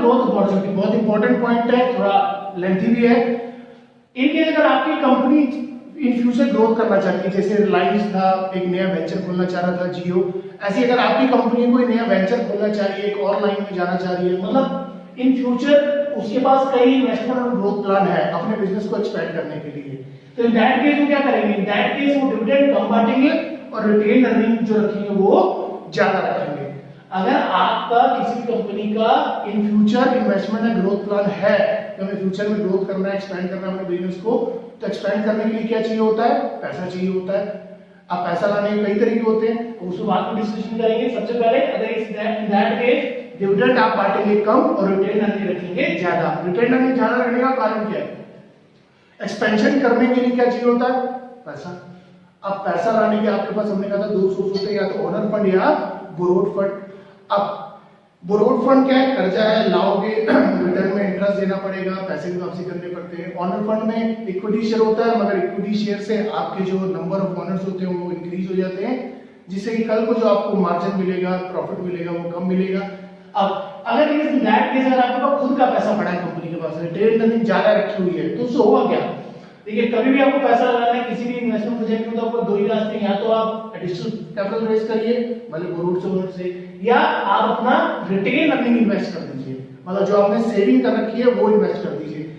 Growth opportunity बहुत important point है, थोड़ा लेंथी भी है। इनके अगर आपकी कंपनी इन फ्यूचर ग्रोथ करना चाहती है, जैसे रिलायंस था एक नया वेंचर खोलना चाह रहा था जियो, ऐसी अगर आपकी कंपनी कोई नया वेंचर खोलना चाह रही है, एक और लाइन में जाना चाह रही है, मतलब इन फ्यूचर उसके पास कई इन्वेस्टमेंट और ग्रोथ प्लान है अपने बिजनेस को एक्सपेंड करने के लिए, तो इन दैट केस वो क्या करेंगे, इन दैट केस वो डिविडेंड कम बांटेंगे और रिटेन अर्निंग जो रखेंगे वो ज्यादा रखेंगे। अगर आपका किसी कंपनी का in future investment and growth plan है, तो हमें फ्यूचर में ग्रोथ करना है, एक्सपेंड करना है अपने बिजनेस को, तो एक्सपेंड करने के लिए क्या चाहिए होता है, पैसा चाहिए होता है। अब पैसा लाने के कई तरीके होते हैं, उसको बाद में डिस्कशन करेंगे। सबसे पहले अगर इन दैट केस डिविडेंड आप बांटेंगे कम और रिटेन अर्निंग रखेंगे ज्यादा। रिटेन अर्निंग ज्यादा रखने का कारण क्या है, एक्सपेंशन करने के लिए क्या चाहिए होता है, पैसा। अब पैसा लाने के आपके पास हमने कहा था दो सोर्स होते हैं, या तो ओनर फंड या बोरोड फंड। अब बोरोड फंड क्या है, कर्जा है, लाओगे रिटर्न में इंटरेस्ट देना पड़ेगा, पैसे भी वापसी करने पड़ते हैं। ऑनर फंड में इक्विटी शेयर होता है, मगर इक्विटी शेयर से आपके जो नंबर ऑफ ओनर्स होते हैं वो इंक्रीज हो जाते हैं, जिससे कि कल को जो आपको मार्जिन मिलेगा, प्रॉफिट मिलेगा, वो कम मिलेगा। अब अगर इस दैट केस अगर आपके पास खुद का पैसा पड़ा है कंपनी के पास, रिटेन अर्निंग ज्यादा रखी हुई है, तो उससे हुआ क्या, देखिए कभी भी आपको पैसा लगाना है किसी भी इन्वेस्टमेंट प्रोजेक्ट में, तो आपको दो ही रास्ते हैं, या तो आप एडिशनल कैपिटल रेज करिए भले बोरोड से ओनर से, या आप अपना रिटेन अर्निंग इन्वेस्ट कर दीजिए, मतलब जो आपने सेविंग कर रखी है वो इन्वेस्ट कर दीजिए।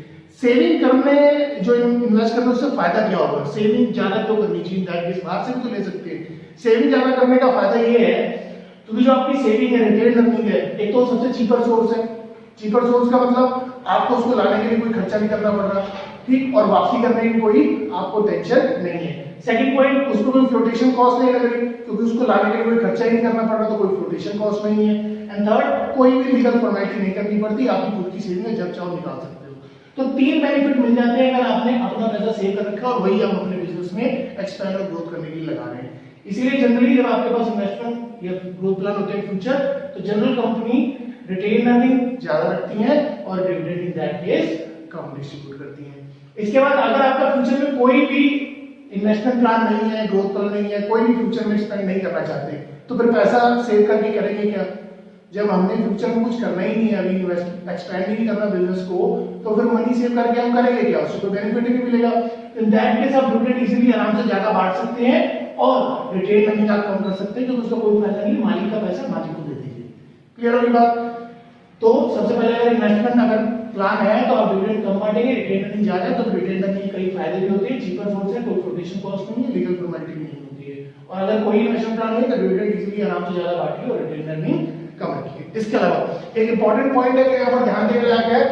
सेविंग करने जो इन्वेस्ट करने उससे फायदा क्या होगा, सेविंग ज्यादा क्यों करनी चाहिए, दैट केस बाहर से भी तो ले सकते हैं। सेविंग ज्यादा करने का फायदा ये है क्योंकि जो आपकी सेविंग है, रिटेन अर्निंग है, एक तो सबसे चीपर सोर्स है। चीपर सोर्स का मतलब आपको उसको लाने के लिए कोई खर्चा नहीं करना पड़ रहा, ठीक, और वापसी करने की कोई आपको टेंशन नहीं है। सेकंड पॉइंट, उसको कोई फ्लोटेशन कॉस्ट नहीं लग रही क्योंकि उसको लाने के लिए कोई खर्चा ही नहीं करना पड़ रहा, तो कोई फ्लोटेशन कॉस्ट नहीं है। एंड थर्ड, कोई भी लीगल फॉर्मेलिटी नहीं करनी पड़ती, आपकी खुद की सेविंग है, जब चाहो निकाल सकते हो। तो तीन बेनिफिट मिल जाते हैं अगर आपने अपना पैसा सेव कर रखा और वही आप अपने बिजनेस में एक्सपेंड और ग्रोथ करने के लिए लगा रहे हैं। इसीलिए जनरली जब आपके पास इन्वेस्टमेंट या ग्रोथ प्लान होते हैं फ्यूचर, तो जनरल कंपनी रिटेन अर्निंग ज्यादा रखती है और dividend in that case come distribute करती है। इसके बाद अगर आपका फ्यूचर में कोई भी इन्वेस्टमेंट प्लान नहीं है, ग्रोथ प्लान नहीं है, कोई भी फ्यूचर में एक्सपेंड नहीं करना चाहते, तो फिर पैसा सेव करके करेंगे क्या, जब हमने फ्यूचर में कुछ करना ही नहीं है, अभी एक्सपेंड ही नहीं करना बिजनेस को, तो फिर मनी सेव करके हम करेंगे क्या, उससे कोई बेनिफिट नहीं मिलेगा। इन दैट केस आप डिविडेंड इजीली आराम से ज्यादा बांट सकते हैं और रिटेन अर्निंग आप कम कर सकते हैं क्योंकि उसका कोई फायदा नहीं, मालिक का पैसा मालिक को दे दीजिए। क्लियर होगी बात। तो सबसे पहले अगर इन्वेस्टमेंट अगर प्लान है तो आप डिविडेंड कम बांटेंगे, रिटेन अर्निंग ज्यादा है, तो रिटेन अर्निंग कई फायदे भी होते हैं, चीपर सोर्स है, कोई फ्लोटेशन कॉस्ट नहीं है, लीगल फॉर्मेलिटी नहीं होती है। और अगर कोई इन्वेस्टमेंट प्लान नहीं है तो डिविडेंड इजीली आराम से ज्यादा बांटिए और रिटेन अर्निंग कम रखिए। इसके अलावा एक इंपॉर्टेंट पॉइंट है कि यहाँ पर ध्यान देने लायक है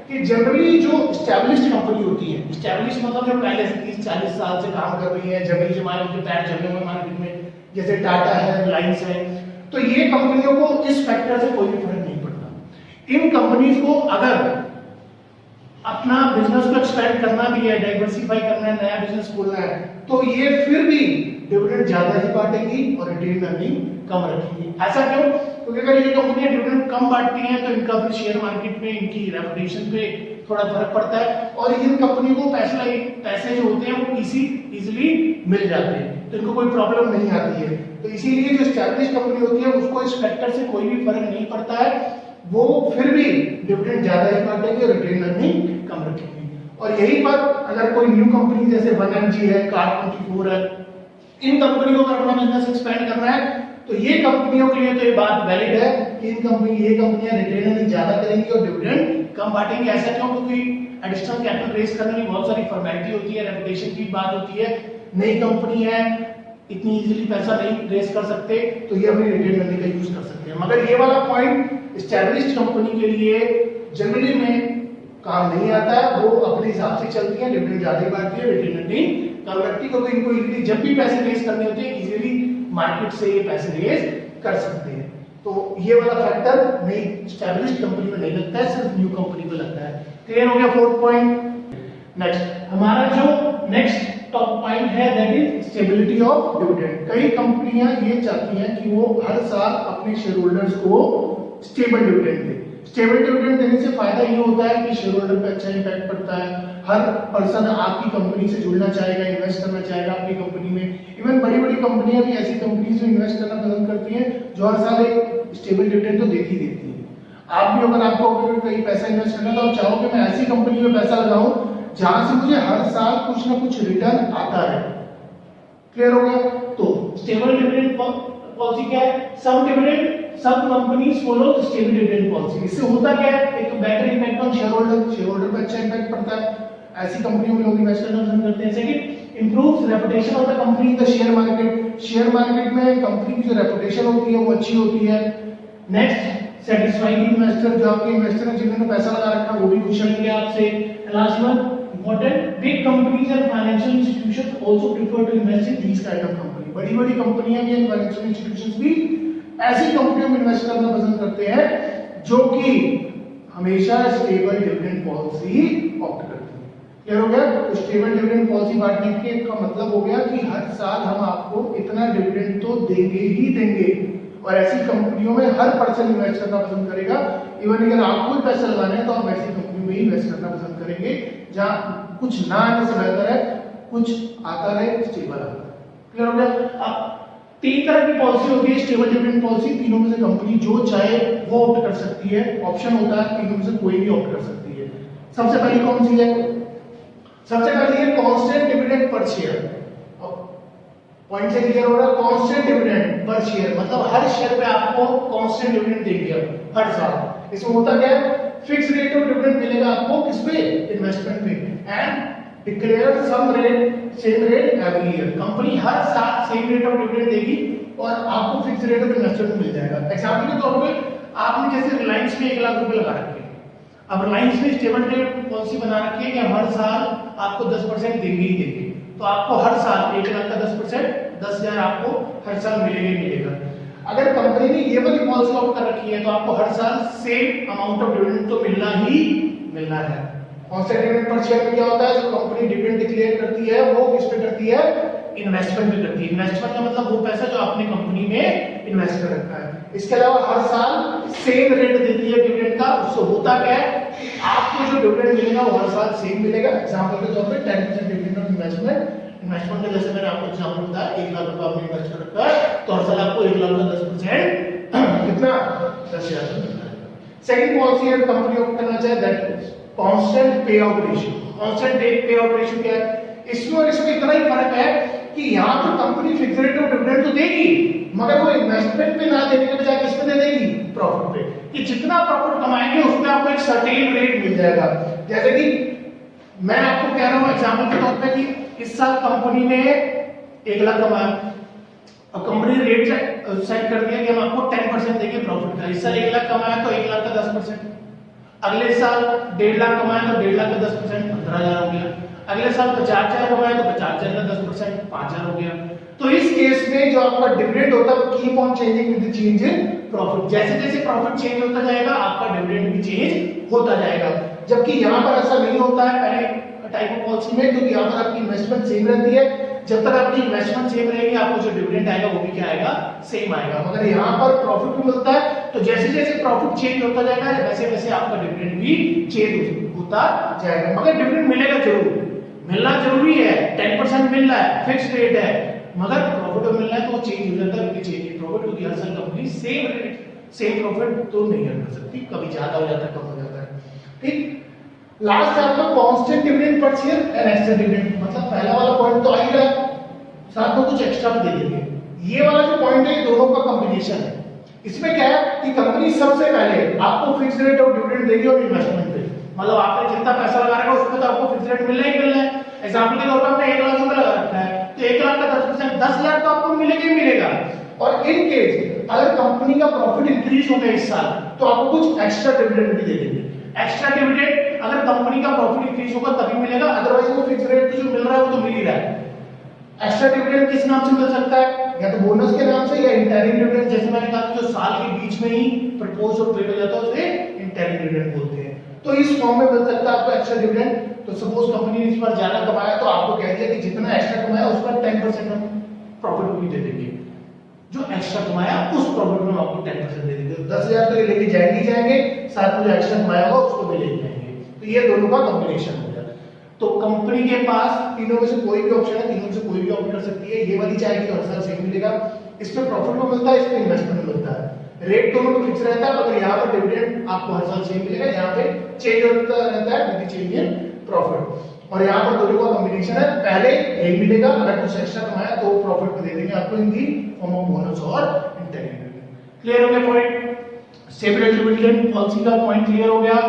कि जनरली जो एस्टैब्लिश्ड कंपनी होती है, एस्टैब्लिश्ड मतलब जो पहले से 30-40 साल से काम कर रही है, जमीन जमाए उनके पैर जमे हुए मार्केट में, जैसे टाटा है, रिलायंस है, तो ये कंपनियों को इस फैक्टर से कोई भी फर्क नहीं पड़ता। इन कंपनीज को अगर अपना बिजनेस को एक्सपेंड करना भी है, डाइवर्सिफाई करना है, नया बिजनेस खोलना है, तो ये फिर भी डिविडेंड ज्यादा ही बांटेगी और रिटेन अर्निंग कम रखेगी। ऐसा क्यों, क्योंकि अगर ये कंपनियां डिविडेंड कम बांटती हैं तो इनका फिर शेयर मार्केट में इनकी रेपुटेशन पे थोड़ा फर्क पड़ता है और इन कंपनी को पैसे जो होते हैं वो इजीली मिल जाते हैं, तो इनको कोई प्रॉब्लम नहीं आती है। तो इसीलिए जो एस्टैब्लिश कंपनी होती है उसको इस फैक्टर से कोई भी फर्क नहीं पड़ता है, वो फिर भी डिविडेंड ज्यादा ही बांटेगी और रिटेन अर्निंग कम रखेगी। और यही बात अगर कोई न्यू कंपनी जैसे 1mg है, कार24 है, इन कंपनियों को अपना बिजनेस एक्सपेंड करना है, तो ये कंपनियों के लिए तो ये बात वैलिड है कि ये कंपनियां रिटेन अर्निंग ज्यादा करेंगी और डिविडेंड कम बांटेंगी। ऐसा क्यों, क्योंकि एडिशनल कैपिटल रेज करने की बहुत सारी फॉर्मेलिटी होती है, रेपुटेशन की बात होती है, नई कंपनी है, इतनी इजीली पैसा नहीं रेज कर सकते, तो ये अपनी रिटेन अर्निंग का यूज कर सकते हैं। मगर ये वाला पॉइंट एस्टैब्लिश्ड कंपनी के लिए जनरली में काम नहीं आता है, वो अपने हिसाब से चलती है, डिविडेंड ज्यादा ही बांटती है, रिटेन अर्निंग कम रखती है, क्योंकि इनको इजीली जब भी पैसे रेज करने होते हैं इजीली मार्केट से ये पैसे रेज कर सकते हैं। तो ये वाला फैक्टर नई एस्टैब्लिश्ड कंपनी में नहीं लगता है, सिर्फ न्यू कंपनी को लगता है। क्लियर हो गया फोर्थ पॉइंट। नेक्स्ट हमारा जो नेक्स्ट टॉप पॉइंट है that is stability of dividend. कई कंपनियां ये चाहती हैं कि वो हर साल अपने शेयर होल्डर्स को स्टेबल डिविडेंड दे। स्टेबल डिविडेंड देने से फायदा ये होता है कि शेयर होल्डर पे अच्छा इंपैक्ट पड़ता है, हर पर्सन आपकी कंपनी से जुड़ना चाहेगा, इन्वेस्ट करना चाहेगा आपकी कंपनी में। इवन बड़ी बड़ी कंपनियां भी ऐसी कंपनी में इन्वेस्ट करना पसंद करती हैं जो हर साल एक स्टेबल डिविडेंड तो देती है। आप भी अगर आपको कहीं पैसा इन्वेस्ट करना है तो आप चाहोगे मैं ऐसी कंपनी में पैसा लगाऊं जहां से मुझे हर साल कुछ ना कुछ रिटर्न आता है। क्लियर हो गया? तो स्टेबल डिविडेंड पॉलिसी क्या है? सब companies follow stable dividend policy. इससे होता क्या है? एक तो better impact on share holder पे अच्छा इम्पैक्ट पड़ता है, ऐसी कंपनियों में लोग इन्वेस्ट करना पसंद करते हैं। Second, improves reputation of the company in the share market में कंपनी की जो रेपुटेशन होती है वो अच्छी होती है। नेक्स्ट, सेटिस्फाइंग इन्वेस्टर, जो आपके इन्वेस्टर हैं जिन्होंने पैसा लगा रखा है वो भी खुश रहेंगे आपसे। Last one important, big companies and financial institutions also prefer to invest in these kind of company. बड़ी-बड़ी कंपनियां भी एंड फाइनेंशियल इंस्टीट्यूशंस भी ऐसी कंपनियों में इन्वेस्ट करना पसंद करते हैं जो कि हमेशा स्टेबल डिविडेंड पॉलिसी ऑप्ट करती है। क्लियर हो गया? तो स्टेबल डिविडेंड पॉलिसी बांटने के का मतलब हो गया कि हर साल हम आपको इतना डिविडेंड तो देंगे ही देंगे, और ऐसी कंपनियों में हर पर्सन इन्वेस्ट करना पसंद करेगा। इवन अगर आपको भी पैसा लगाना है तो आप ऐसी कंपनी में ही इन्वेस्ट करना पसंद करेंगे जहां कुछ ना आने से बेहतर है कुछ आता रहे, स्टेबल आता है। क्लियर हो गया? अब 3 तरह की पॉलिसी होती है स्टेबल डिविडेंड पॉलिसी। तीनों में से कंपनी जो चाहे वो ऑप्ट कर सकती है, ऑप्शन होता है, तीनों में से कोई भी ऑप्ट कर सकती है। सबसे पहली कौन सी है? सबसे पहली है constant dividend per share. Point से क्लियर हो रहा है? कांस्टेंट डिविडेंड पर शेयर मतलब हर शेयर पे आपको कांस्टेंट डिविडेंड देंगे हर साल। इसमें होता क्या है? फिक्स रेट ऑफ डिविडेंड मिलेगा आपको किस पे? इन्वेस्टमेंट पे। And declare some rate same rate every year. Company हर साल सेम रेट ऑफ डिविडेंड देगी और आपको फिक्स रेट ऑफ इन्वेस्टमेंट मिल जाएगा। एग्जांपल के तौर पे आपने जैसे रिलायंस में 1 लाख रुपए लगा रखे हैं। अब रिलायंस ने स्टेबल डिविडेंड पॉलिसी बना रखी है कि हर साल आपको 10% देंगे ही देंगे, तो आपको हर साल 1 लाख का 10%, 10,000 आपको हर साल मिलेगा ही मिलेगा। अगर कंपनी ने ये वाली पॉलिसी ऑप्ट कर रखी है तो आपको हर साल सेम अमाउंट ऑफ डिविडेंड तो मिलना ही मिलना है। कांस्टेंट डिविडेंड पर शेयर में क्या होता है? जो कंपनी डिविडेंड डिक्लेयर करती है वो किस पे करती है? इन्वेस्टमेंट में करती है। इन्वेस्टमेंट का मतलब वो पैसा जो आपने कंपनी में इन्वेस्ट कर रखा है। इसके अलावा हर साल सेम रेट देती है डिविडेंड का। उससे होता क्या है? आपको जो डिविडेंड मिलेगा वो हर साल सेम मिलेगा। एग्जांपल के तौर पे 10% डिविडेंड ऑन इन्वेस्टमेंट का जैसे मैंने आपको एग्जांपल बताया 1 लाख रुपए आपने इन्वेस्ट कर रखा है तो हर साल आपको 1 लाख का 10% कितना? 10,000 मिलता है। सेकंड पॉलिसी है कंपनी ऑप्ट करना चाहे दैट कांस्टेंट पे आउट रेशियो। कांस्टेंट पे आउट रेशियो क्या है? इसमें और इसमें इतना ही फर्क है कि यहां पर company fix rate of dividend तो देगी मगर वो इन्वेस्टमेंट पे ना देने के बजाय किस पे दे देगी? प्रॉफिट पे। कि जितना प्रॉफिट कमाएंगे उसमें आपको एक सर्टेन रेट मिल जाएगा। जैसे कि मैं आपको कह रहा हूं एग्जांपल के तौर पे कि इस साल कंपनी ने 1 लाख कमाया, अब कंपनी ने रेट सेट कर दिया कि हम आपको 10% देंगे प्रॉफिट का। इस साल 1 लाख कमाया तो 1 लाख का 10%, अगले साल 1.5 लाख कमाया तो 1.5 लाख का 10% 15,000 हो गया, अगले साल 50,000 कमाया तो 50,000 का 10% 5,000 हो गया। तो इस केस में जो आपका डिविडेंड होता है वो keep on changing with the change in profit. जैसे जैसे प्रॉफिट चेंज होता जाएगा आपका डिविडेंड भी चेंज होता जाएगा। जबकि यहां पर ऐसा नहीं होता है पहले टाइप ऑफ पॉलिसी में, क्योंकि यहां पर आपकी इन्वेस्टमेंट सेम रहती है। जब तक आपकी इन्वेस्टमेंट सेम रहेगी आपको जो डिविडेंड आएगा वो भी क्या आएगा? सेम आएगा। मगर यहां पर प्रॉफिट भी मिलता है तो जैसे जैसे प्रॉफिट चेंज होता जाएगा वैसे वैसे आपका डिविडेंड भी चेंज होता जाएगा। मगर डिविडेंड मिलेगा जरूर, मिलना जरूरी है। 10% मिल रहा है, फिक्स रेट है, मगर प्रॉफिट मिल रहा है तो वो चेंज हो जाता है। चेंज इन प्रॉफिट क्योंकि हर साल company same rate same profit तो नहीं कर सकती, कभी ज्यादा हो जाता है कम हो जाता है। ठीक, लास्ट है आपका constant dividend per share and extra dividend. मतलब पहला वाला पॉइंट तो आ ही रहा है, साथ में कुछ एक्स्ट्रा भी दे देंगे। ये वाला जो पॉइंट है दोनों का कॉम्बिनेशन है। इसमें क्या है कि कंपनी सबसे पहले आपको फिक्स रेट ऑफ डिविडेंड देगी और इन्वेस्टमेंट पे, मतलब आपने जितना पैसा लगा रखा है उसमें तो आपको फिक्स रेट मिलना ही मिलना है। एग्जांपल के तौर पर आपने 1 लाख रुपए लगा रखा है तो 1 लाख का 10%, 10,000 तो आपको मिलेगा ही मिलेगा। और इन केस अगर कंपनी का प्रॉफिट इंक्रीज हो गया इस साल तो आपको कुछ एक्स्ट्रा डिविडेंड भी दे देंगे। एक्स्ट्रा डिविडेंड अगर कंपनी का प्रॉफिट इंक्रीज होगा तभी मिलेगा, अदरवाइज वो फिक्स रेट जो मिल रहा है वो तो मिल ही रहा है। एक्स्ट्रा डिविडेंड किस नाम से मिल सकता है? या तो बोनस के नाम से या इंटरिम डिविडेंड, जैसे मैंने कहा जो साल के बीच में ही प्रपोज और पेड हो जाता है उसे इंटरिम डिविडेंड बोलते हैं। तो इस फॉर्म में मिल सकता है आपको एक्स्ट्रा डिविडेंड। तो सपोज कंपनी ने इस बार ज्यादा कमाया तो आपको कह दिया कि जितना एक्स्ट्रा कमाया उस पर 10% हम प्रॉफिट भी दे देंगे, जो एक्स्ट्रा कमाया उस प्रॉफिट में आपको 10% दे देंगे। 10,000 तो ये लेके जाएंगे ही जाएंगे, साथ में जो एक्स्ट्रा कमाया होगा उसको भी ले जाएंगे। तो ये दोनों का कॉम्बिनेशन हो जाता है। तो कंपनी के पास तीनों में से कोई भी ऑप्शन है, तीनों में से कोई भी ऑप्ट कर सकती है। ये वाली चाहेगी हर साल सेम मिलेगा, इस पे प्रॉफिट में मिलता है, इस पे इन्वेस्टमेंट मिलता है। रेट दोनों तो फिक्स रहता है, मगर यहाँ पर डिविडेंड आपको हर साल सेम मिलेगा, यहाँ पे चेंज होता रहता है विद चेंज इन प्रॉफिट। और यहाँ पर दोनों का कॉम्बिनेशन है, पहले यही मिलेगा, अगर कुछ एक्स्ट्रा कमाया तो प्रॉफिट में दे देंगे आपको इन दी फॉर्म ऑफ बोनस और इंटेंडेड। क्लियर हो गया पॉइंट? स्टेबल डिविडेंड पॉलिसी का पॉइंट क्लियर हो गया।